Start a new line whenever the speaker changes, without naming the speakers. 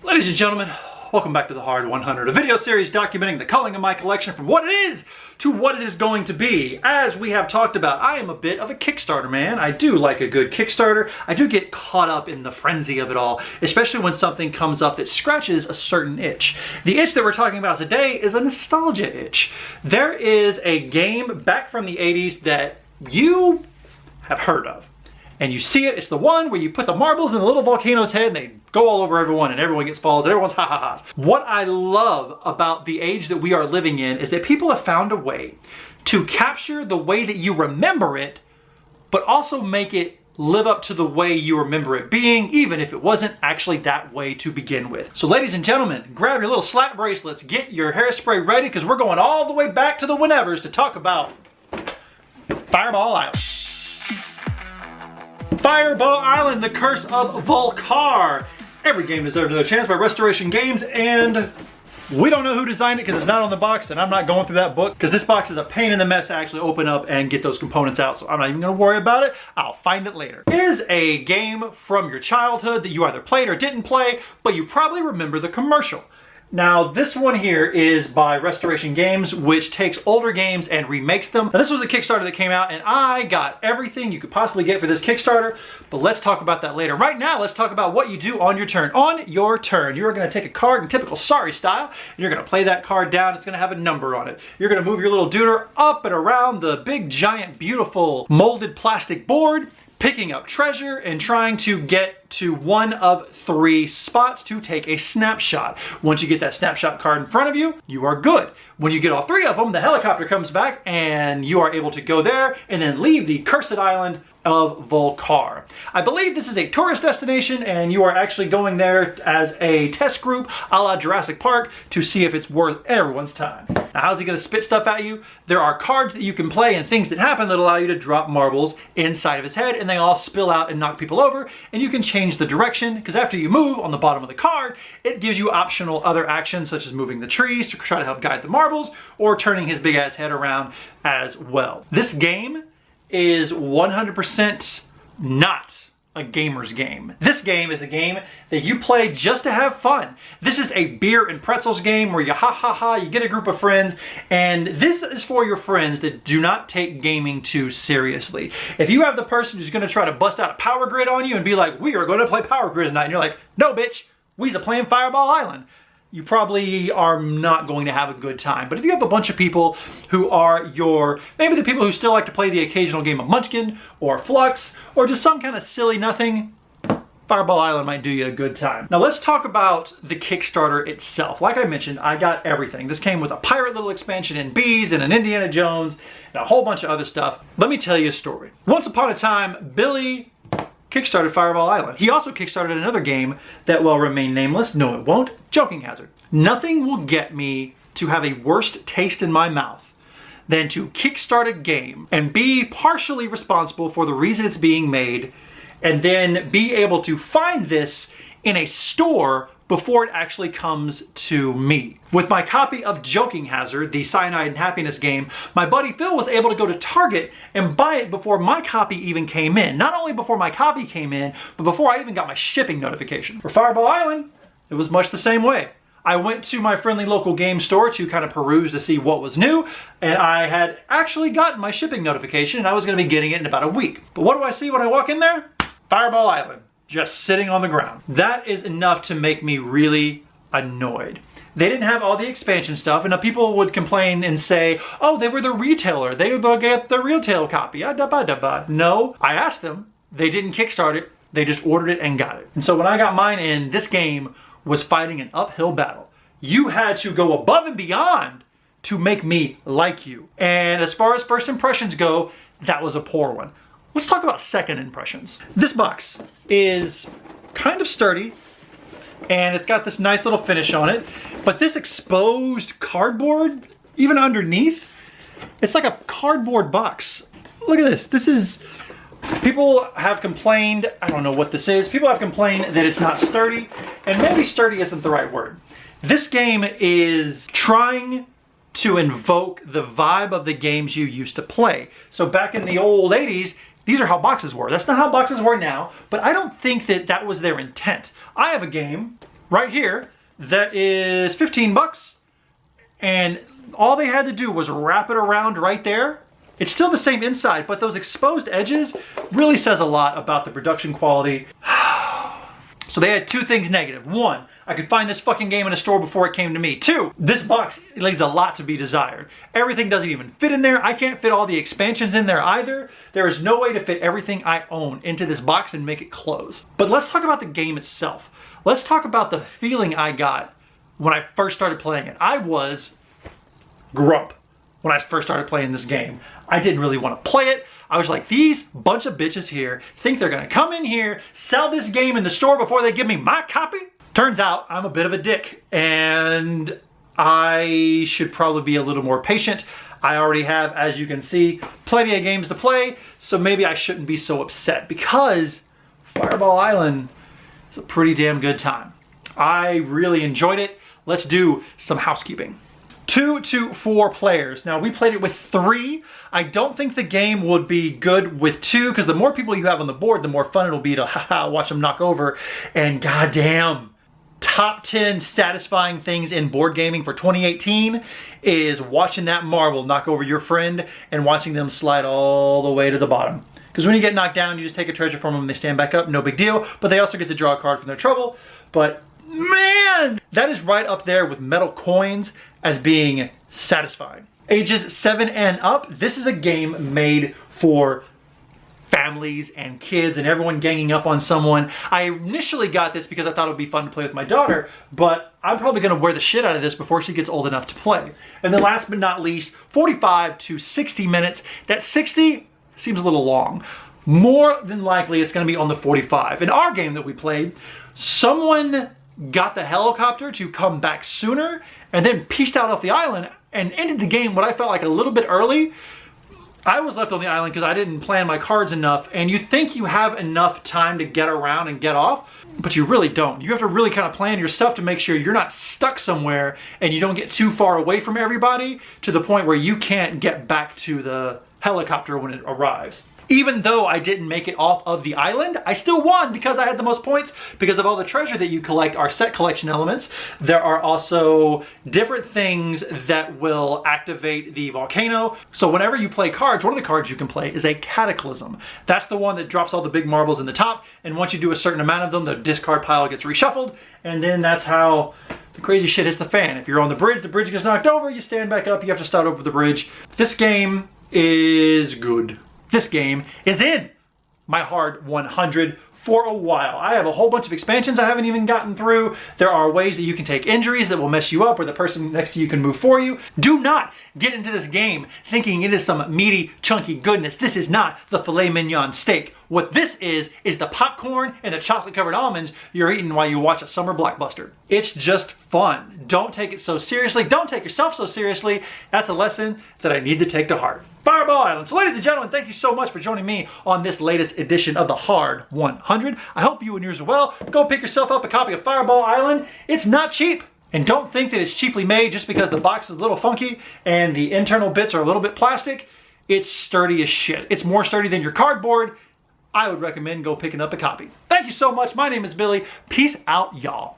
Ladies and gentlemen, welcome back to the Hard 100, a video series documenting the culling of my collection from what it is to what it is going to be. As we have talked about, I am a bit of a Kickstarter man. I do like a good Kickstarter. I do get caught up in the frenzy of it all, especially when something comes up that scratches a certain itch. The itch that we're talking about today is a nostalgia itch. There is a game back from the 80s that you have heard of. And you see it, it's the one where you put the marbles in the little volcano's head and they go all over everyone and everyone gets falls and everyone's ha-ha-has. What I love about the age that we are living in is that people have found a way to capture the way that you remember it, but also make it live up to the way you remember it being, even if it wasn't actually that way to begin with. So ladies and gentlemen, grab your little slap bracelets, get your hairspray ready, because we're going all the way back to the whenevers to talk about Fireball Island. Fireball Island, the curse of Vul-Kar. Every game deserves another chance by Restoration Games, and we don't know who designed it because it's not on the box, and I'm not going through that book because this box is a pain in the mess to actually open up and get those components out, so I'm not even going to worry about it. I'll find it later. It is a game from your childhood that you either played or didn't play, but you probably remember the commercial. Now, this one here is by Restoration Games, which takes older games and remakes them. Now, this was a Kickstarter that came out, and I got everything you could possibly get for this Kickstarter, but let's talk about that later. Right now, let's talk about what you do on your turn. On your turn, you're going to take a card in typical Sorry style, and you're going to play that card down. It's going to have a number on it. You're going to move your little duder up and around the big, giant, beautiful, molded plastic board, picking up treasure and trying to get to one of 3 spots to take a snapshot. Once you get that snapshot card in front of you, you are good. When you get all 3 of them, the helicopter comes back and you are able to go there and then leave the cursed island of Vul-Kar. I believe this is a tourist destination and you are actually going there as a test group a la Jurassic Park to see if it's worth everyone's time. Now, how's he going to spit stuff at you? There are cards that you can play and things that happen that allow you to drop marbles inside of his head and they all spill out and knock people over, and you can change the direction because after you move on the bottom of the card, it gives you optional other actions such as moving the trees to try to help guide the marbles or turning his big ass head around as well. This game is 100% not a gamer's game. This game is a game that you play just to have fun. This is a beer and pretzels game where you you get a group of friends, and this is for your friends that do not take gaming too seriously. If you have the person who's going to try to bust out a power grid on you and be like, we are going to play power grid tonight, and you're like, no bitch, we's a playing Fireball Island, you probably are not going to have a good time. But if you have a bunch of people who are maybe the people who still like to play the occasional game of Munchkin or Flux or just some kind of silly nothing, Fireball Island might do you a good time. Now let's talk about the Kickstarter itself. Like I mentioned, I got everything. This came with a pirate little expansion and bees and an Indiana Jones and a whole bunch of other stuff. Let me tell you a story. Once upon a time, Billy kickstarted Fireball Island. He also kickstarted another game that will remain nameless. No, it won't. Joking hazard. Nothing will get me to have a worse taste in my mouth than to kickstart a game and be partially responsible for the reason it's being made and then be able to find this in a store before it actually comes to me. With my copy of Joking Hazard, the Cyanide and Happiness game, my buddy Phil was able to go to Target and buy it before my copy even came in. Not only before my copy came in, but before I even got my shipping notification. For Fireball Island, it was much the same way. I went to my friendly local game store to kind of peruse to see what was new, and I had actually gotten my shipping notification and I was going to be getting it in about a week. But what do I see when I walk in there? Fireball Island. Just sitting on the ground. That is enough to make me really annoyed. They didn't have all the expansion stuff, and now people would complain and say, oh, they were the retailer. They get the retail copy. No, I asked them. They didn't kickstart it. They just ordered it and got it. And so when I got mine in, this game was fighting an uphill battle. You had to go above and beyond to make me like you. And as far as first impressions go, that was a poor one. Let's talk about second impressions. This box is kind of sturdy and it's got this nice little finish on it, but this exposed cardboard, even underneath, it's like a cardboard box. Look at this. People have complained, I don't know what this is, people have complained that it's not sturdy, and maybe sturdy isn't the right word. This game is trying to invoke the vibe of the games you used to play. So back in the old 80s, these are how boxes were. That's not how boxes were now, but I don't think that that was their intent. I have a game right here that is 15 bucks. And all they had to do was wrap it around right there. It's still the same inside, but those exposed edges really says a lot about the production quality. So they had two things negative. One, I could find this fucking game in a store before it came to me. Two, this box leaves a lot to be desired. Everything doesn't even fit in there. I can't fit all the expansions in there either. There is no way to fit everything I own into this box and make it close. But let's talk about the game itself. Let's talk about the feeling I got when I first started playing it. I was grump when I first started playing this game. I didn't really want to play it. I was like, these bunch of bitches here think they're gonna come in here, sell this game in the store before they give me my copy? Turns out I'm a bit of a dick and I should probably be a little more patient. I already have, as you can see, plenty of games to play, so maybe I shouldn't be so upset because Fireball Island is a pretty damn good time. I really enjoyed it. Let's do some housekeeping. 2 to 4 players. Now we played it with 3. I don't think the game would be good with 2 because the more people you have on the board, the more fun it'll be to watch them knock over. And goddamn, top 10 satisfying things in board gaming for 2018 is watching that marble knock over your friend and watching them slide all the way to the bottom. Because when you get knocked down, you just take a treasure from them and they stand back up, no big deal. But they also get to draw a card from their trouble. But man, that is right up there with metal coins as being satisfying. Ages 7 and up, this is a game made for families and kids and everyone ganging up on someone. I initially got this because I thought it would be fun to play with my daughter, but I'm probably gonna wear the shit out of this before she gets old enough to play. And then last but not least, 45 to 60 minutes. That 60 seems a little long. More than likely it's gonna be on the 45. In our game that we played, someone got the helicopter to come back sooner and then pieced out off the island and ended the game what I felt like a little bit early. I was left on the island because I didn't plan my cards enough, and you think you have enough time to get around and get off, but you really don't. You have to really kind of plan your stuff to make sure you're not stuck somewhere and you don't get too far away from everybody to the point where you can't get back to the helicopter when it arrives. Even though I didn't make it off of the island, I still won because I had the most points because of all the treasure that you collect are set collection elements. There are also different things that will activate the volcano. So whenever you play cards, one of the cards you can play is a Cataclysm. That's the one that drops all the big marbles in the top, and once you do a certain amount of them, the discard pile gets reshuffled, and then that's how the crazy shit hits the fan. If you're on the bridge gets knocked over, you stand back up, you have to start over the bridge. This game is good. This game is in my hard 100 for a while. I have a whole bunch of expansions I haven't even gotten through. There are ways that you can take injuries that will mess you up or the person next to you can move for you. Do not get into this game thinking it is some meaty, chunky goodness. This is not the filet mignon steak. What this is the popcorn and the chocolate covered almonds you're eating while you watch a summer blockbuster. It's just fun. Don't take it so seriously. Don't take yourself so seriously. That's a lesson that I need to take to heart. Fireball Island. So ladies and gentlemen, thank you so much for joining me on this latest edition of the Hard 100. I hope you and yours are well. Go pick yourself up a copy of Fireball Island. It's not cheap. And don't think that it's cheaply made just because the box is a little funky and the internal bits are a little bit plastic. It's sturdy as shit. It's more sturdy than your cardboard. I would recommend go picking up a copy. Thank you so much. My name is Billy. Peace out, y'all.